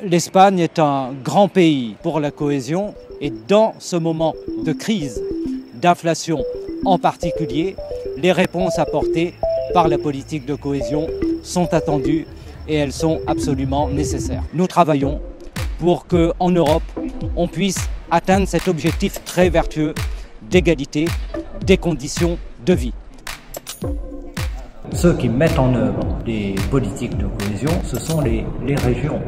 L'Espagne est un grand pays pour la cohésion et dans ce moment de crise, d'inflation en particulier, les réponses apportées par la politique de cohésion sont attendues et elles sont absolument nécessaires. Nous travaillons pour qu'en Europe, on puisse atteindre cet objectif très vertueux d'égalité des conditions de vie. Ceux qui mettent en œuvre des politiques de cohésion, ce sont les régions.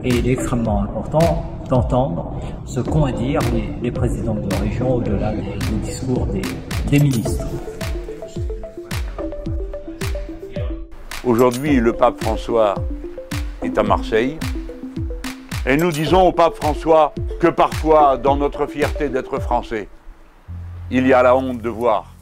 Et il est extrêmement important d'entendre ce qu'ont à dire les présidents de région au-delà des discours des ministres. Aujourd'hui, le pape François est à Marseille. Et nous disons au pape François que parfois, dans notre fierté d'être français, il y a la honte de voir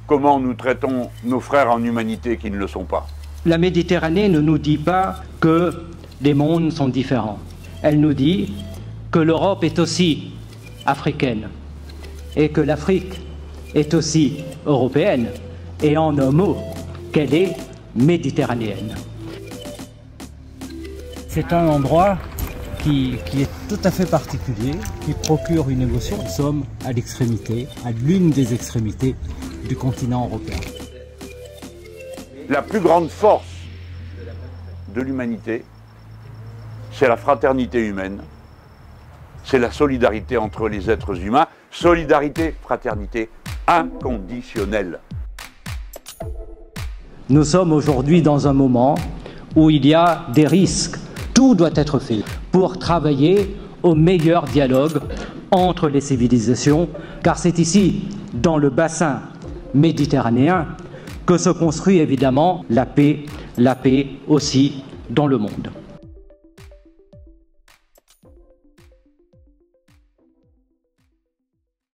comment nous traitons nos frères en humanité qui ne le sont pas. La Méditerranée ne nous dit pas que les mondes sont différents. Elle nous dit que l'Europe est aussi africaine et que l'Afrique est aussi européenne et en un mot, qu'elle est méditerranéenne. C'est un endroit qui est tout à fait particulier, qui procure une émotion. Nous sommes à l'extrémité, à l'une des extrémités du continent européen. La plus grande force de l'humanité, c'est la fraternité humaine, c'est la solidarité entre les êtres humains, solidarité, fraternité inconditionnelle. Nous sommes aujourd'hui dans un moment où il y a des risques. Tout doit être fait pour travailler au meilleur dialogue entre les civilisations, car c'est ici, dans le bassin méditerranéen, que se construit évidemment la paix aussi dans le monde.